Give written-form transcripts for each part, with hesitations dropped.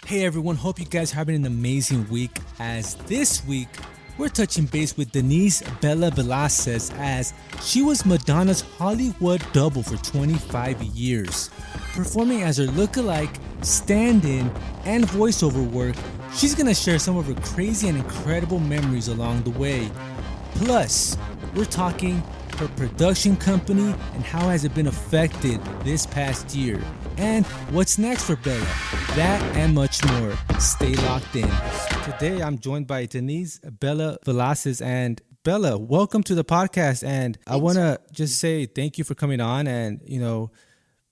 Hey everyone, hope you guys are having an amazing week, as this week we're touching base with Denise Bella Vlasis, as she was Madonna's Hollywood double for 25 years. Performing as her lookalike, stand-in, and voiceover work, she's gonna share some of her crazy and incredible memories along the way. Plus, we're talking her production company and how has it been affected this past year. And what's next for Bella? That and much more. Stay locked in. Today I'm joined by Denise Bella Vlasis. And Bella, welcome to the podcast. And I want to just say thank you for coming on. And,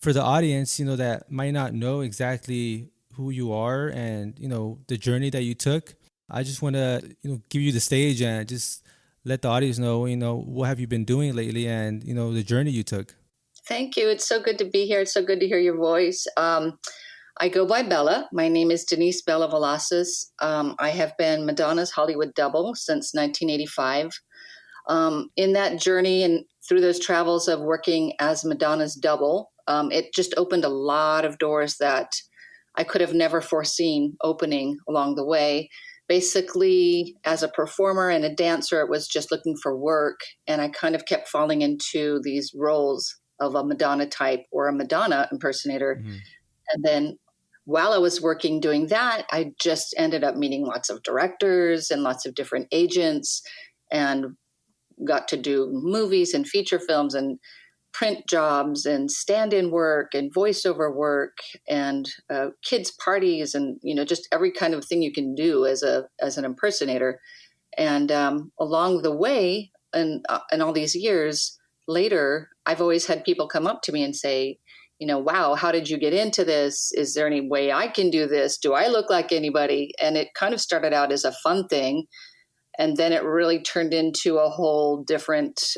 for the audience, that might not know exactly who you are and, the journey that you took, I just want to, give you the stage and just let the audience know, what have you been doing lately and, the journey you took. Thank you. It's so good to be here. It's so good to hear your voice. I go by Bella. My name is Denise Bella Vlasis. I have been Madonna's Hollywood double since 1985. In that journey and through those travels of working as Madonna's double, it just opened a lot of doors that I could have never foreseen opening along the way. Basically, as a performer and a dancer, it was just looking for work. And I kind of kept falling into these roles of a Madonna type or a Madonna impersonator. Mm-hmm. And then while I was working doing that, I just ended up meeting lots of directors and lots of different agents and got to do movies and feature films and print jobs and stand-in work and voiceover work and kids' parties and, just every kind of thing you can do as an impersonator. And along the way and all these years later, I've always had people come up to me and say, wow, how did you get into this? Is there any way I can do this? Do I look like anybody? And it kind of started out as a fun thing. And then it really turned into a whole different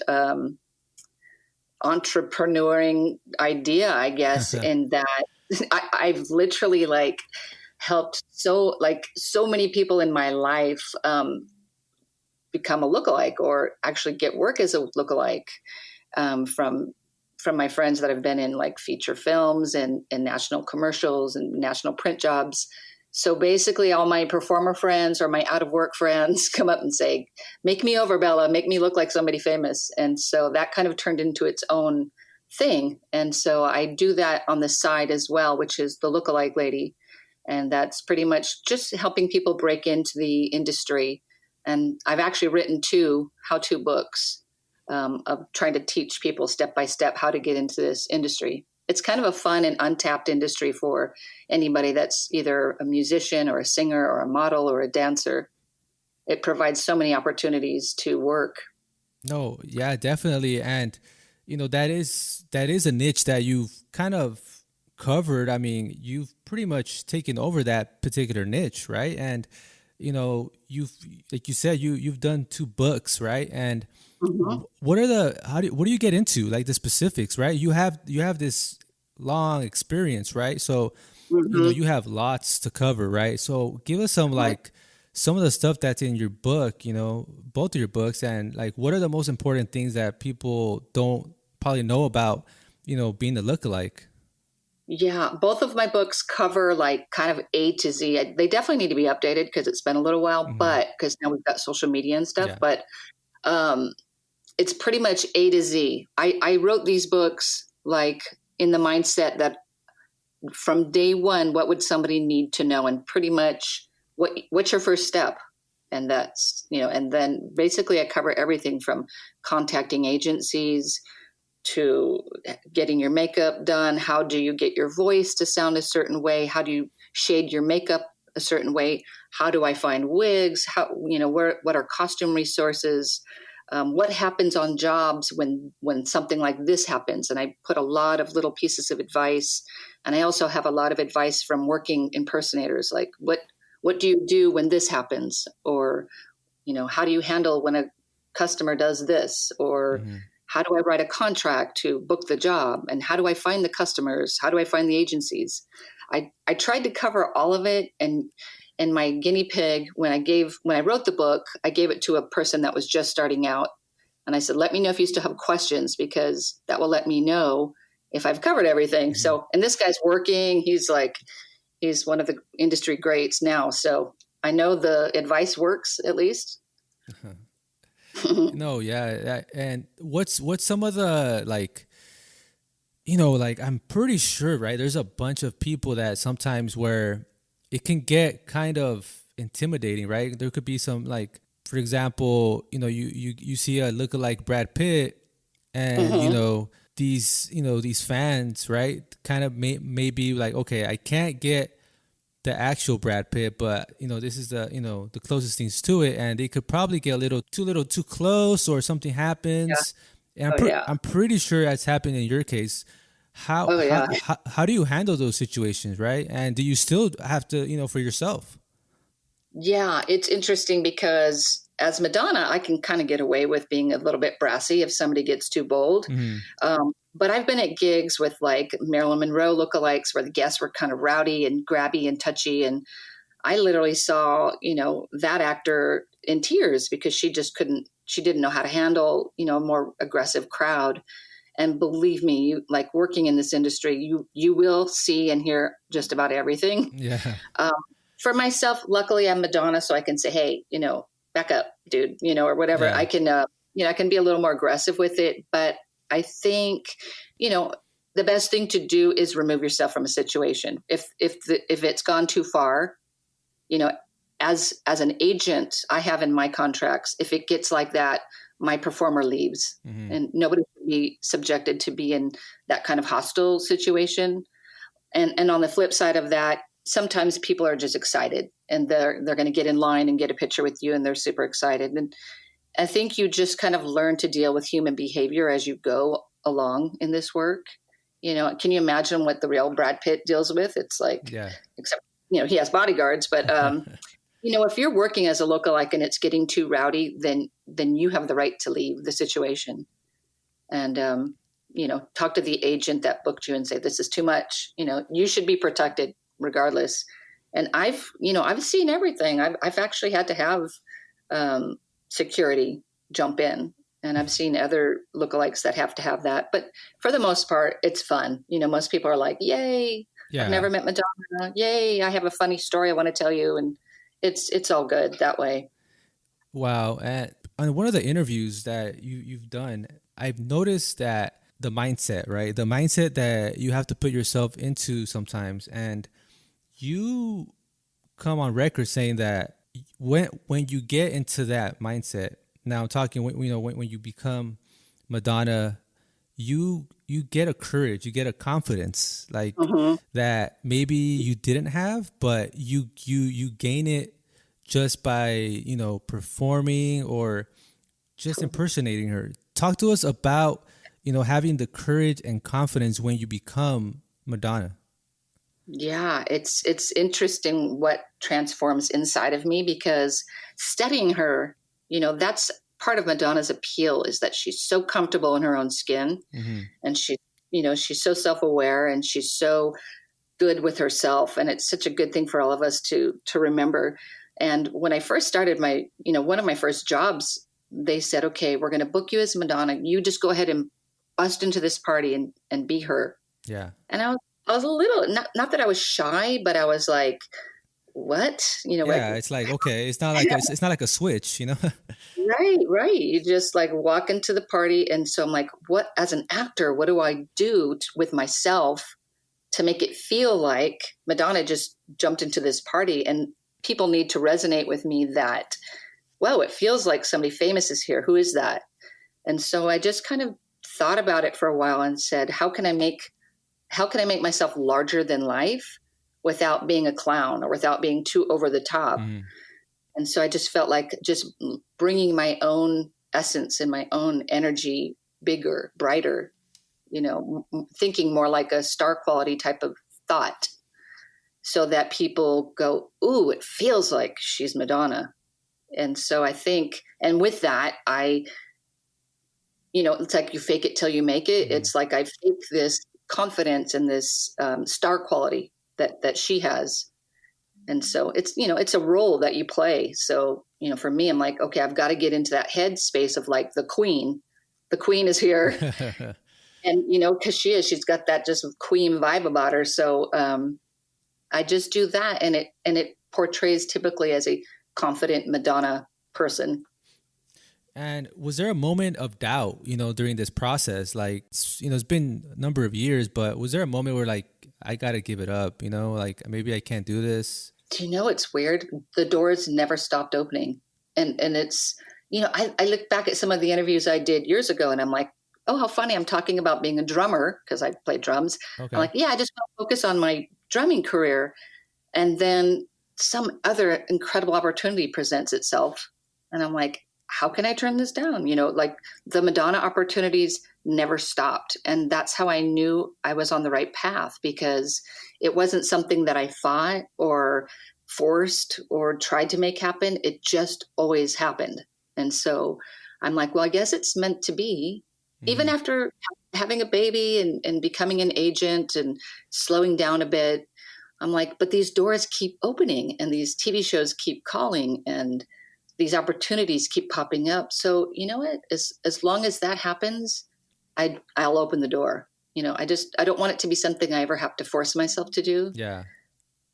entrepreneuring idea, I guess, in that I've literally helped so many people in my life become a lookalike or actually get work as a lookalike. From my friends that have been in feature films and national commercials and national print jobs. So basically all my performer friends or my out of work friends come up and say, make me over, Bella, make me look like somebody famous. And so that kind of turned into its own thing. And so I do that on the side as well, which is the lookalike lady. And that's pretty much just helping people break into the industry. And I've actually written 2 how-to books of trying to teach people step by step how to get into this industry. It's kind of a fun and untapped industry for anybody that's either a musician or a singer or a model or a dancer. It provides so many opportunities to work. No, yeah, definitely. And, that is a niche that you've kind of covered. I mean, you've pretty much taken over that particular niche, right? And, you've, like you said, you've done 2 books, right? And mm-hmm. What do you get into, the specifics, right? You have this long experience, right? So, mm-hmm. You have lots to cover, right? So give us some some of the stuff that's in your book, both of your books, and what are the most important things that people don't probably know about, being a lookalike? Yeah, both of my books cover kind of A to Z. They definitely need to be updated because it's been a little while, mm-hmm. but because now we've got social media and stuff, yeah. But it's pretty much A to Z. I wrote these books in the mindset that from day one, what would somebody need to know? And pretty much what's your first step? And that's, and then basically I cover everything from contacting agencies to getting your makeup done. How do you get your voice to sound a certain way? How do you shade your makeup a certain way? How do I find wigs? How, what are costume resources? What happens on jobs when something like this happens? And I put a lot of little pieces of advice. And I also have a lot of advice from working impersonators, what do you do when this happens? Or, how do you handle when a customer does this? Or mm-hmm. How do I write a contract to book the job? And how do I find the customers? How do I find the agencies? I tried to cover all of it. And my guinea pig, when I wrote the book, I gave it to a person that was just starting out. And I said, let me know if you still have questions, because that will let me know if I've covered everything. Mm-hmm. So, and this guy's working, he's He's one of the industry greats now. So I know the advice works at least. No, yeah. And what's some of the like, like I'm pretty sure, right? There's a bunch of people that sometimes where it can get kind of intimidating, right? There could be some like, for example, you see a lookalike Brad Pitt, and these fans, right? Kind of may be like, okay, I can't get the actual Brad Pitt, but this is the closest things to it, and they could probably get a little too close, or something happens. Yeah. And I'm pretty sure that's happened in your case. How do you handle those situations, right? And do you still have to for yourself? Yeah, it's interesting because as Madonna, I can kind of get away with being a little bit brassy if somebody gets too bold. But I've been at gigs with like Marilyn Monroe lookalikes where the guests were kind of rowdy and grabby and touchy. And I literally saw, that actor in tears because she didn't know how to handle, a more aggressive crowd. And believe me, like working in this industry, you will see and hear just about everything. Yeah. For myself, luckily I'm Madonna, so I can say, hey, back up, dude, or whatever. Yeah. I can, I can be a little more aggressive with it, but I think, the best thing to do is remove yourself from a situation. If it's gone too far, as an agent, I have in my contracts, if it gets like that, my performer leaves, and nobody should be subjected to be in that kind of hostile situation. And on the flip side of that, sometimes people are just excited and they're going to get in line and get a picture with you and they're super excited. And I think you just kind of learn to deal with human behavior as you go along in this work. Can you imagine what the real Brad Pitt deals with? It's like, except, he has bodyguards, but, if you're working as a lookalike and it's getting too rowdy, then you have the right to leave the situation and, talk to the agent that booked you and say, this is too much, you should be protected regardless. And I've seen everything. I've actually had to have, security jump in, and I've seen other lookalikes that have to have that. But for the most part, it's fun. Most people are like, yay, I've never met Madonna. Yay, I have a funny story I want to tell you. And it's all good that way. Wow. And on one of the interviews that you've done, I've noticed that the mindset, right? The mindset that you have to put yourself into sometimes. And you come on record saying that when you get into that mindset, now I'm talking when you become Madonna, you get a courage, you get a confidence like that maybe you didn't have, but you gain it just by performing or just impersonating her. Talk to us about having the courage and confidence when you become Madonna. Yeah, it's interesting what transforms inside of me, because studying her, that's part of Madonna's appeal, is that she's so comfortable in her own skin, and she's so self-aware, and she's so good with herself. And it's such a good thing for all of us to remember. And when I first started one of my first jobs, they said, okay, we're going to book you as Madonna. You just go ahead and bust into this party and be her. Yeah. And I was a little, not that I was shy, but I was like, what? Yeah, it's like, okay, it's not like a switch, Right. You just like walk into the party. And so I'm like, what, as an actor, what do I do with myself to make it feel like Madonna just jumped into this party, and people need to resonate with me that, wow, it feels like somebody famous is here. Who is that? And so I just kind of thought about it for a while and said, how can I make myself larger than life without being a clown or without being too over the top? And so I just felt like just bringing my own essence and my own energy bigger, brighter, thinking more like a star quality type of thought, so that people go, ooh, it feels like she's Madonna. And so I think, and with that, it's like you fake it till you make it. It's like I fake this confidence and this star quality that she has. And so it's a role that you play. So, for me, I'm like, okay, I've got to get into that head space of like the queen is here. And, cause she's got that just queen vibe about her. So, I just do that, and it portrays typically as a confident Madonna person. And was there a moment of doubt, during this process? Like, it's been a number of years, but was there a moment where like, I got to give it up, like maybe I can't do this? Do you know, it's weird. The doors never stopped opening. And it's, I look back at some of the interviews I did years ago and I'm like, oh, how funny. I'm talking about being a drummer because I play drums. Okay. I'm like, yeah, I just want to focus on my drumming career. And then some other incredible opportunity presents itself. And I'm like, how can I turn this down? Like the Madonna opportunities never stopped. And that's how I knew I was on the right path, because it wasn't something that I thought or forced or tried to make happen. It just always happened. And so I'm like, well, I guess it's meant to be. Mm-hmm. Even after having a baby and becoming an agent and slowing down a bit, I'm like, but these doors keep opening and these TV shows keep calling and these opportunities keep popping up. So you know what? As long as that happens, I'll open the door. I don't want it to be something I ever have to force myself to do. Yeah.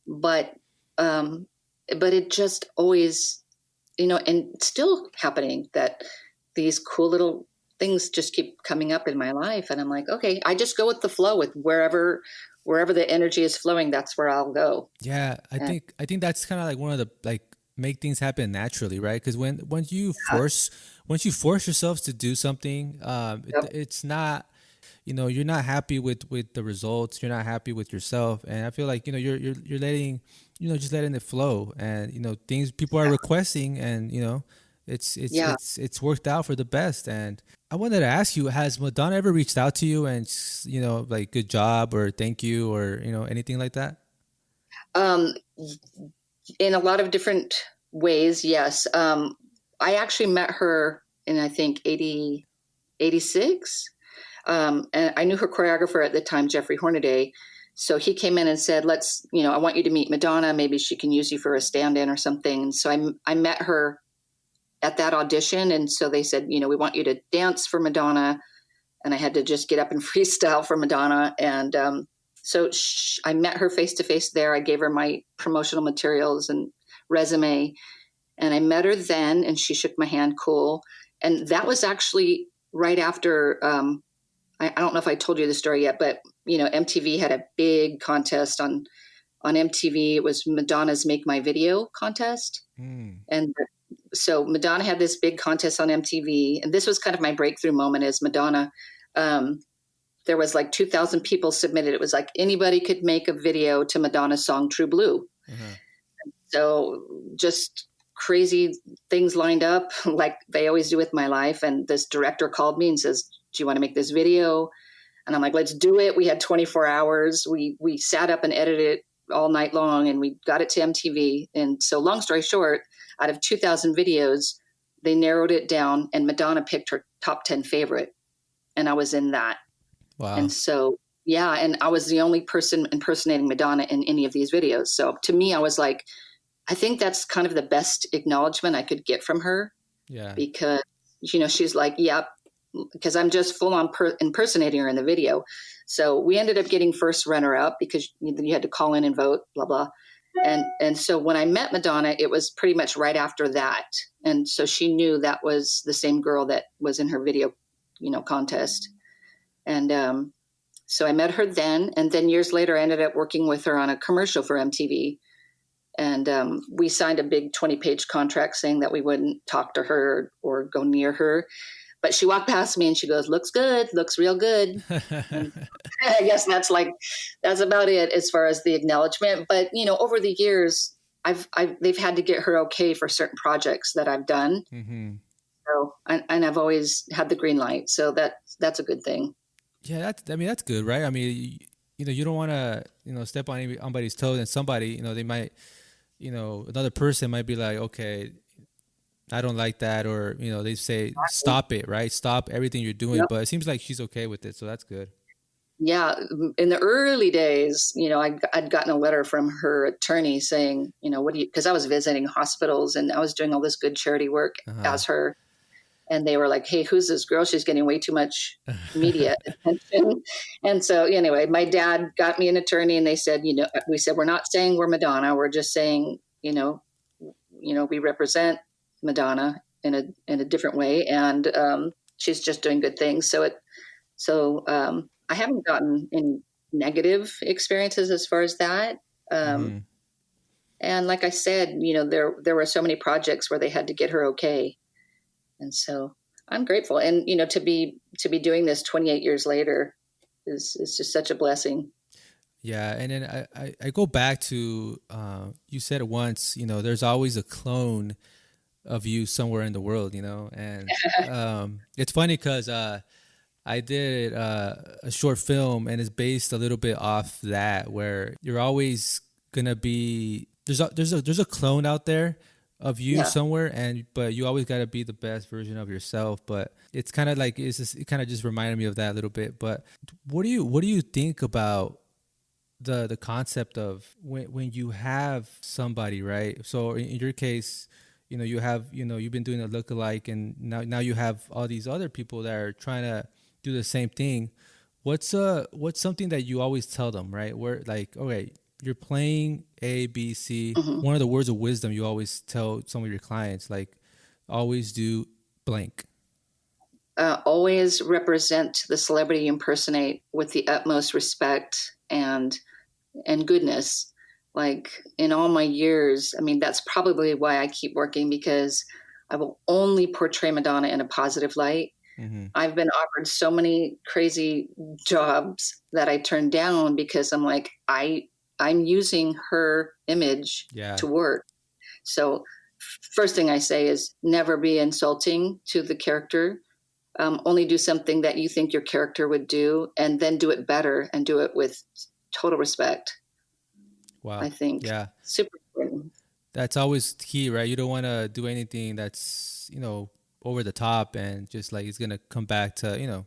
But it just always, and it's still happening that these cool little things just keep coming up in my life. And I'm like, okay, I just go with the flow with wherever the energy is flowing, that's where I'll go. Yeah. I think that's kind of like one of the, like, make things happen naturally, right? Because once you force yourselves to do something, it's not, you're not happy with the results. You're not happy with yourself, and I feel like you're letting just letting it flow, and things people are requesting, and it's worked out for the best. And I wanted to ask you, has Madonna ever reached out to you and like good job or thank you or anything like that? In a lot of different ways, yes. I actually met her in, I think, 86. And I knew her choreographer at the time, Jeffrey Hornaday. So he came in and said, I want you to meet Madonna. Maybe she can use you for a stand-in or something. And so I met her at that audition. And so they said, we want you to dance for Madonna. And I had to just get up and freestyle for Madonna. And so I met her face-to-face there. I gave her my promotional materials and resume. And I met her then, and she shook my hand, cool. And that was actually right after, I don't know if I told you the story yet, but, MTV had a big contest on MTV. It was Madonna's Make My Video contest. And so Madonna had this big contest on MTV. And this was kind of my breakthrough moment as Madonna. There was like 2,000 people submitted. It was like anybody could make a video to Madonna's song True Blue. Mm-hmm. So just crazy things lined up like they always do with my life. And this director called me and says, do you want to make this video? And I'm like, let's do it. We had 24 hours. We sat up and edited it all night long, and we got it to MTV. And so long story short, out of 2,000 videos, they narrowed it down, and Madonna picked her top 10 favorite. And I was in that. Wow. And so, yeah, and I was the only person impersonating Madonna in any of these videos. So to me, I was like, I think that's kind of the best acknowledgement I could get from her. Yeah. Because, she's like, yep, because I'm just full on impersonating her in the video. So we ended up getting first runner up because you had to call in and vote, blah, blah. And so when I met Madonna, it was pretty much right after that. And so she knew that was the same girl that was in her video, contest. And so I met her then. And then years later, I ended up working with her on a commercial for MTV. And we signed a big 20-page contract saying that we wouldn't talk to her or go near her. But she walked past me and she goes, looks good, looks real good. I guess that's about it as far as the acknowledgement. But, over the years, they've had to get her okay for certain projects that I've done. Mm-hmm. So, and I've always had the green light. So that's a good thing. Yeah, that's good, right? I mean, you don't want to, step on anybody's toes, and somebody, they might, another person might be like, okay, I don't like that, or they say stop it, right? Stop everything you're doing. Yep. But it seems like she's okay with it, so that's good. Yeah, in the early days, I'd gotten a letter from her attorney saying, what do you? Because I was visiting hospitals and I was doing all this good charity work as her, and they were like, "Hey, who's this girl? She's getting way too much media attention." And so anyway, my dad got me an attorney, and they said, we said, we're not saying we're Madonna. We're just saying, we represent Madonna in a different way. And she's just doing good things. So I haven't gotten any negative experiences as far as that. And like I said, there were so many projects where they had to get her okay. And so I'm grateful. And, to be doing this 28 years later is just such a blessing. Yeah. And then I go back to, you said it once, there's always a clone of you somewhere in the world, and it's funny because I did a short film, and it's based a little bit off that, where you're always going to be, there's a clone out there of you somewhere, but you always got to be the best version of yourself. But it's kind of like, it kind of just reminded me of that a little bit. But what do you think about the concept of when you have somebody, right? So in your case, you have, you've been doing a lookalike, and now you have all these other people that are trying to do the same thing. What's something that you always tell them, right? Where, like, okay, you're playing A, B, C. Mm-hmm. One of the words of wisdom you always tell some of your clients, like, always do blank. Always represent the celebrity you impersonate with the utmost respect and goodness. Like, in all my years, I mean, that's probably why I keep working, because I will only portray Madonna in a positive light. Mm-hmm. I've been offered so many crazy jobs that I turned down because I'm like, I'm using her image to work. So first thing I say is never be insulting to the character. Only do something that you think your character would do, and then do it better and do it with total respect. Wow. I think super important. That's always key, right? You don't want to do anything that's, over the top and just like it's going to come back to,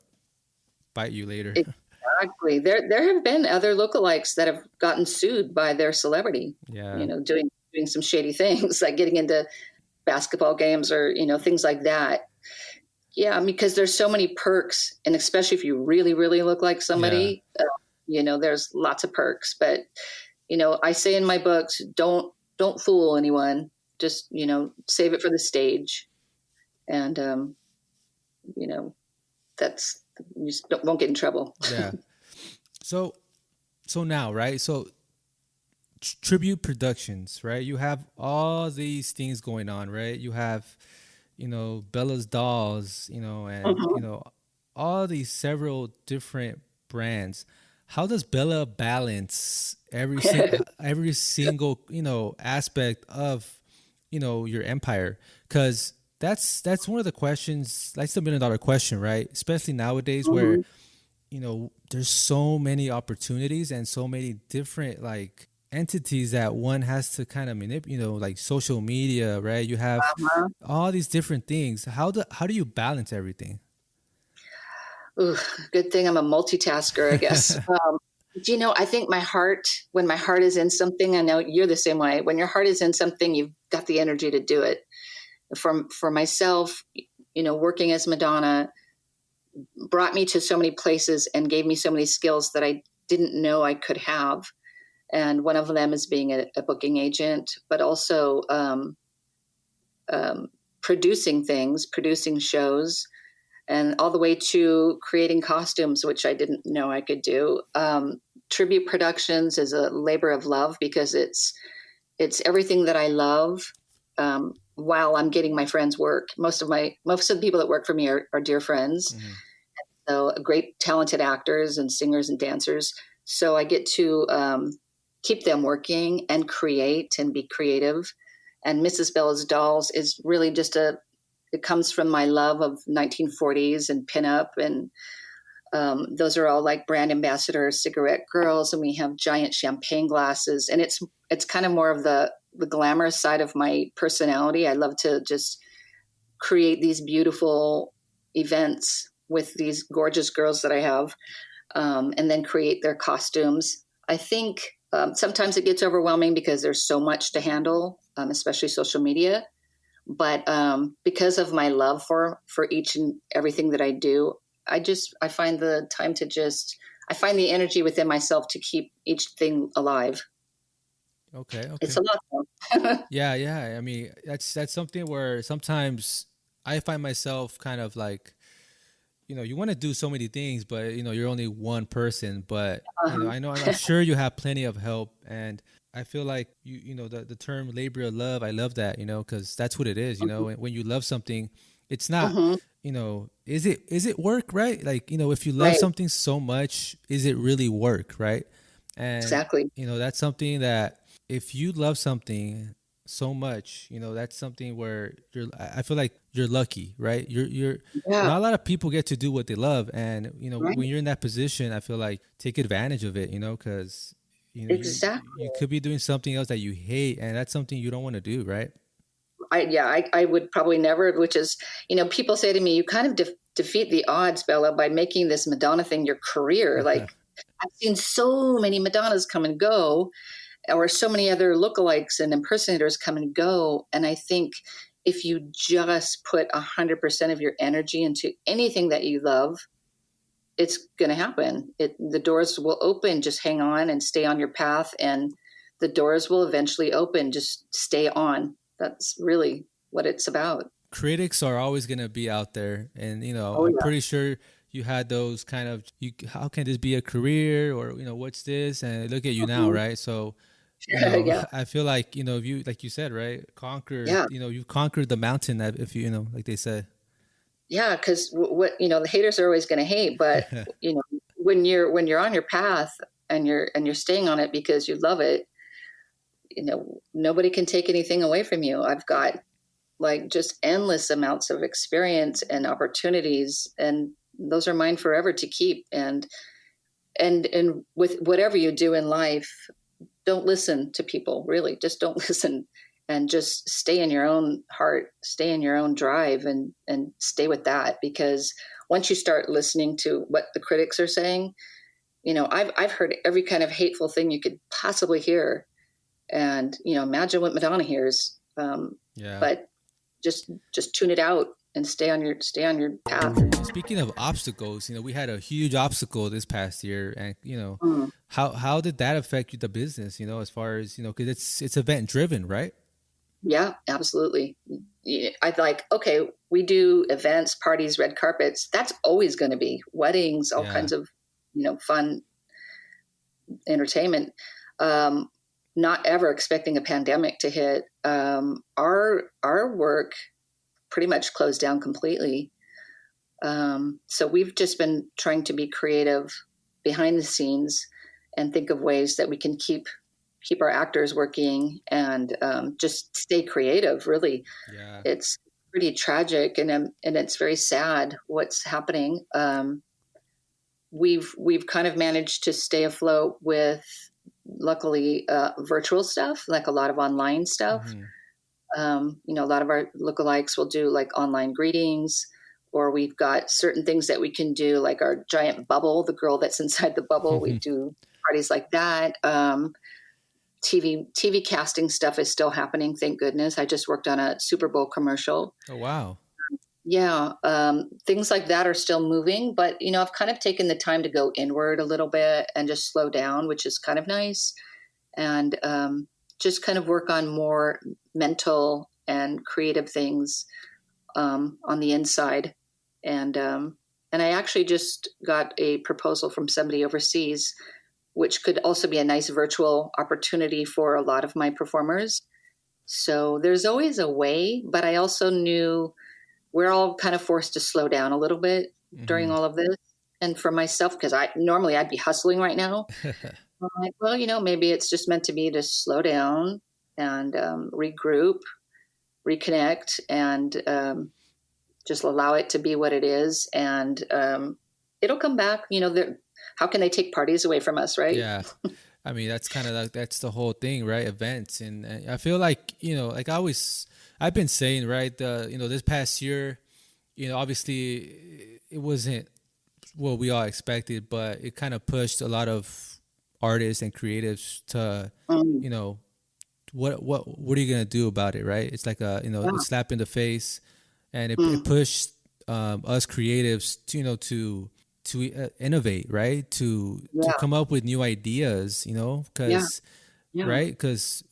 bite you later. Exactly. There have been other lookalikes that have gotten sued by their celebrity. Yeah. Doing some shady things, like getting into basketball games or, things like that. Yeah, because there's so many perks, and especially if you really, really look like somebody, there's lots of perks. But, I say in my books, don't fool anyone. Just, save it for the stage. And, that's, you just won't get in trouble. Yeah. So now, right? So Tribute Productions, right? You have all these things going on, right? You have, Bella's Dolls, and, all these several different brands. How does Bella balance every single, aspect of, your empire? Because that's one of the questions. That's the $1 million question, right? Especially nowadays, where there's so many opportunities and so many different like entities that one has to kind of manipulate. Like social media, right? You have all these different things. How do you balance everything? Ooh, good thing I'm a multitasker, I guess. I think when my heart is in something, I know you're the same way. When your heart is in something, you've got the energy to do it. For myself, working as Madonna brought me to so many places and gave me so many skills that I didn't know I could have. And one of them is being a booking agent, but also producing things, producing shows, and all the way to creating costumes, which I didn't know I could do. Tribute Productions is a labor of love because it's everything that I love while I'm getting my friends' work. Most of the people that work for me are dear friends. Mm-hmm. So great, talented actors and singers and dancers. So I get to keep them working and create and be creative. And Mrs. Bella's Dolls is really just it comes from my love of 1940s and pinup. And those are all like brand ambassador cigarette girls. And we have giant champagne glasses. And it's kind of more of the glamorous side of my personality. I love to just create these beautiful events with these gorgeous girls that I have, and then create their costumes. I think sometimes it gets overwhelming because there's so much to handle, especially social media. But because of my love for each and everything that I do, I find the time to I find the energy within myself to keep each thing alive. Okay, It's okay. a lot fun. Yeah, yeah. I mean, that's something where sometimes I find myself kind of like, you want to do so many things, but you're only one person. But Uh-huh. I know I'm sure you have plenty of help, and I feel like the term Labrie of Love. I love that, because that's what it is. When you love something, it's not, Hmm. is it work, right? Like, if you love Right. something so much, is it really work, right? And Exactly. that's something that if you love something so much, that's something where I feel like you're lucky, right? You're Yeah. not a lot of people get to do what they love, and Right. when you're in that position, I feel like take advantage of it, because you Exactly. could be doing something else that you hate, and that's something you don't want to do, right? I would probably never, which is, people say to me, you kind of defeat the odds, Bella, by making this Madonna thing your career. Like, I've seen so many Madonnas come and go, or so many other lookalikes and impersonators come and go. And I think if you just put 100% of your energy into anything that you love, it's going to happen. The doors will open. Just hang on and stay on your path, and the doors will eventually open. Just stay on. That's really what it's about. Critics are always going to be out there, and Oh I'm yeah. pretty sure you had those kind of, how can this be a career, or what's this, and look at you now, Mhm. right? So Yeah. I feel like, if you, like you said, right, conquered, Yeah. you've conquered the mountain, that if like they said. Yeah. Because what the haters are always going to hate, but when you're on your path and you're staying on it because you love it, nobody can take anything away from you. I've got like just endless amounts of experience and opportunities, and those are mine forever to keep. And with whatever you do in life, don't listen to people. Really, just don't listen, and just stay in your own heart, stay in your own drive, and stay with that. Because once you start listening to what the critics are saying, I've heard every kind of hateful thing you could possibly hear, and imagine what Madonna hears. Yeah. But just tune it out and stay on your path. Speaking of obstacles, we had a huge obstacle this past year, and Mm. how did that affect the business? As far as because it's event driven, right? Yeah, absolutely. Yeah, I'd like, okay, we do events, parties, red carpets. That's always going to be weddings, all Yeah. kinds of, fun entertainment. Um, Not ever expecting a pandemic to hit. Our work pretty much closed down completely. So we've just been trying to be creative behind the scenes and think of ways that we can keep our actors working and just stay creative. Really, Yeah. it's pretty tragic and it's very sad what's happening. We've kind of managed to stay afloat with, luckily, virtual stuff, like a lot of online stuff. Hmm. A lot of our lookalikes will do like online greetings, or we've got certain things that we can do, like our giant bubble, the girl that's inside the bubble. We do parties like that. TV casting stuff is still happening, thank goodness. I just worked on a Super Bowl commercial. Oh, wow. Yeah, things like that are still moving, but I've kind of taken the time to go inward a little bit and just slow down, which is kind of nice, and just kind of work on more mental and creative things on the inside. And I actually just got a proposal from somebody overseas, which could also be a nice virtual opportunity for a lot of my performers. So there's always a way, but I also knew we're all kind of forced to slow down a little bit during Hmm. all of this. And for myself, because I'd be hustling right now. I'm like, well, maybe it's just meant to be to slow down and regroup, reconnect, and just allow it to be what it is. And it'll come back. How can they take parties away from us, right? Yeah. I mean, that's kind of like, that's the whole thing, right? Events. And I feel like, like I've been saying, right, this past year, obviously it wasn't what we all expected, but it kind of pushed a lot of artists and creatives to, Mm. you know, what are you gonna do about it, right? It's like a a Yeah. slap in the face, and it Mm, pushed us creatives to innovate, right? To yeah. come up with new ideas, Yeah. because Yeah. right, because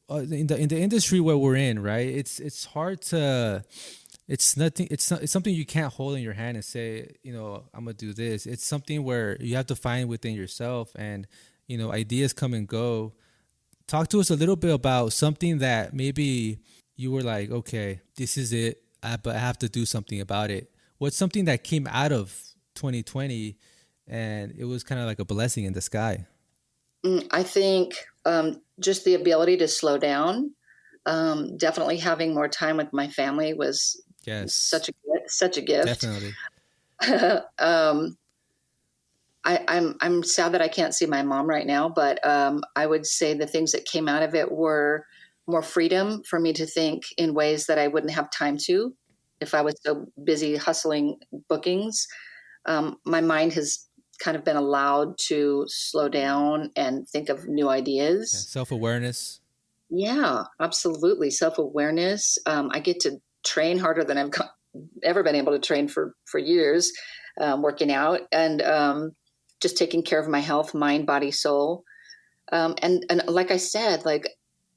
in the industry where we're in, right, it's hard to it's nothing it's something you can't hold in your hand and say, I'm gonna do this. It's something where you have to find within yourself, and ideas come and go. Talk to us a little bit about something that maybe you were like, okay, this is it, but I have to do something about it. What's something that came out of 2020 and it was kind of like a blessing in the sky? I think just the ability to slow down. Definitely having more time with my family was Yes, such a gift. definitely. um, I'm sad that I can't see my mom right now, but I would say the things that came out of it were more freedom for me to think in ways that I wouldn't have time to if I was so busy hustling bookings. My mind has kind of been allowed to slow down and think of new Yeah, ideas. self-awareness. Yeah, absolutely. Self awareness. I get to train harder than ever been able to train for years, working out and just taking care of my health, mind, body, soul. And like I said, like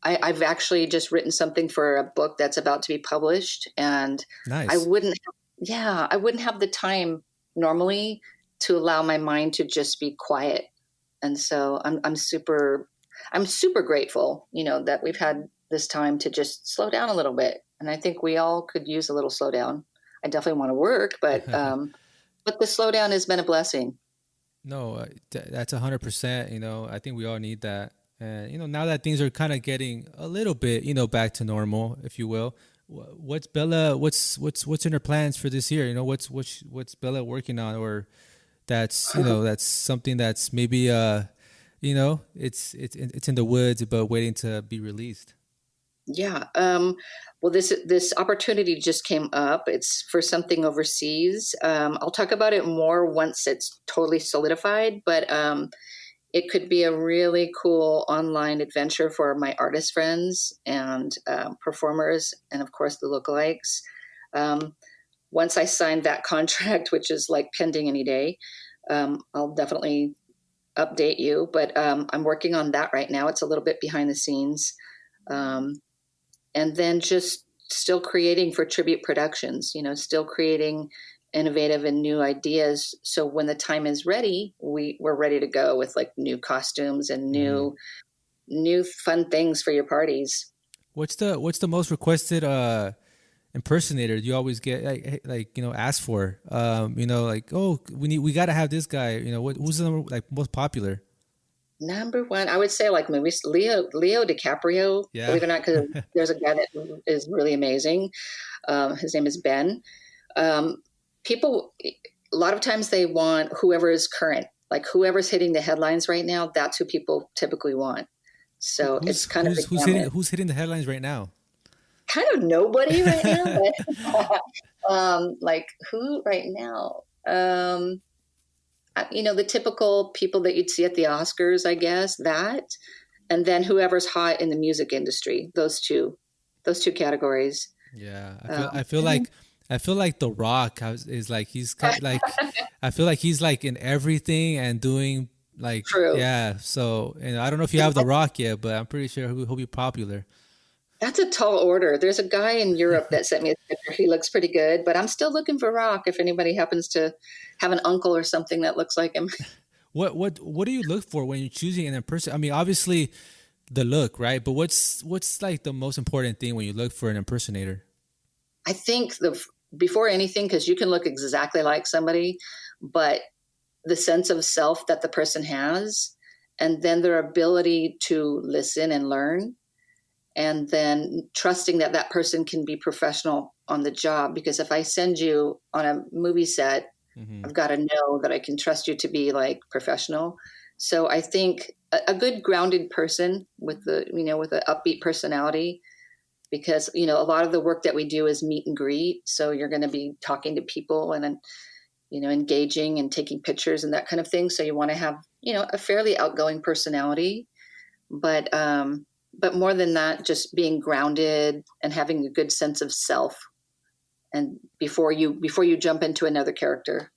I've actually just written something for a book that's about to be published, and I Nice. wouldn't, yeah, I wouldn't have the time normally to allow my mind to just be quiet. And so I'm super grateful, that we've had this time to just slow down a little bit. And I think we all could use a little slowdown. I definitely want to work, but the slowdown has been a blessing. No, that's 100%. I think we all need that. And now that things are kind of getting a little bit, back to normal, if you will. What's Bella? What's in her plans for this year? What's Bella working on, or that's something that's maybe it's in the woods but waiting to be released. Yeah. Well, this opportunity just came up. It's for something overseas. I'll talk about it more once it's totally solidified, but it could be a really cool online adventure for my artist friends and performers, and of course the lookalikes. Um, Once I signed that contract, which is like pending any day, I'll definitely update you. But I'm working on that right now. It's a little bit behind the scenes. Um, and then just still creating for tribute productions, still creating innovative and new ideas. So when the time is ready, we're ready to go with like new costumes and Hmm. new fun things for your parties. What's the most requested impersonator you always get like asked for? Like, oh, we got to have this guy. Who's the number, like most popular? Number one, I would say like movies, Leo DiCaprio, Yeah. believe it or not, because there's a guy that is really amazing. His name is Ben. Um, People, a lot of times they want whoever is current, like whoever's hitting the headlines right now. That's who people typically want. Who, So who's it's kind of who's the who's hitting gamut. who's hitting the headlines right now? Kind of nobody right now, but like who right now? The typical people that you'd see at the Oscars, I guess that, and then whoever's hot in the music industry. Those two categories. Yeah, Um, I feel like The Rock is like he's kind like I feel like he's like in everything and doing like True. yeah. So I don't know if you have The Rock yet, but I'm pretty sure he'll be popular. That's a tall order. There's a guy in Europe that sent me a picture. He looks pretty good, but I'm still looking for Rock if anybody happens to have an uncle or something that looks like him. What do you look for when you're choosing an person? I mean, obviously the look, right? But what's like the most important thing when you look for an impersonator? I think before anything, because you can look exactly like somebody, but the sense of self that the person has, and then their ability to listen and learn, and then trusting that that person can be professional on the job. Because if I send you on a movie set, Hmm. I've got to know that I can trust you to be like professional. So I think a good grounded person with with an upbeat personality, because a lot of the work that we do is meet and greet. So you're going to be talking to people and then engaging and taking pictures and that kind of thing. So you want to have a fairly outgoing personality, but but more than that, just being grounded and having a good sense of self, and before you jump into another character.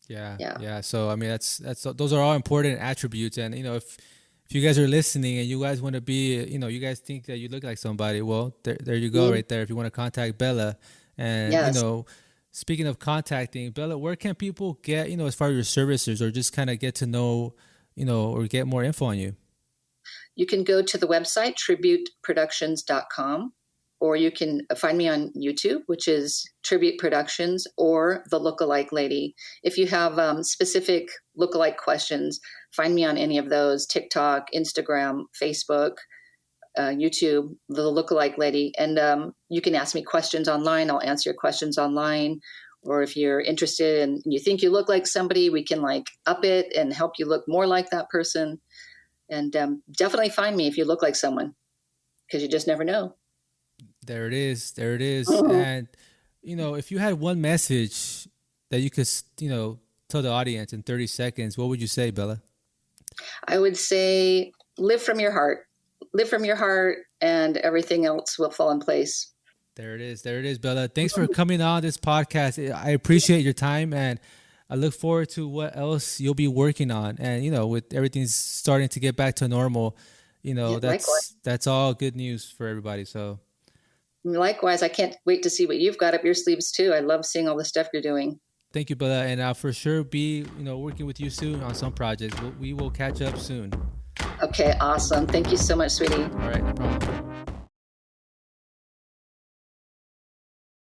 Yeah. So I mean, that's those are all important attributes. And if you guys are listening and you guys want to be, you guys think that you look like somebody, well, there you go, right there. If you want to contact Bella, and Yes. Speaking of contacting Bella, where can people get, as far as your services, or just kind of get to know, or get more info on you? You can go to the website, tributeproductions.com, or you can find me on YouTube, which is Tribute Productions, or The Lookalike Lady. If you have specific lookalike questions, find me on any of those: TikTok, Instagram, Facebook, YouTube, The Lookalike Lady. And you can ask me questions online. I'll answer your questions online. Or if you're interested and you think you look like somebody, we can up it and help you look more like that person. And definitely find me if you look like someone, because you just never know. There it is. Mm-hmm. And, if you had one message that you could, tell the audience in 30 seconds, what would you say, Bella? I would say live from your heart. Live from your heart, and everything else will fall in place. There it is, Bella. Thanks for coming on this podcast. I appreciate your time, and I look forward to what else you'll be working on. And, with everything starting to get back to normal, that's all good news for everybody. So likewise, I can't wait to see what you've got up your sleeves too. I love seeing all the stuff you're doing. Thank you, Bella. And I'll for sure be, working with you soon on some projects. We will catch up soon. Okay, awesome. Thank you so much, sweetie. All right, no problem.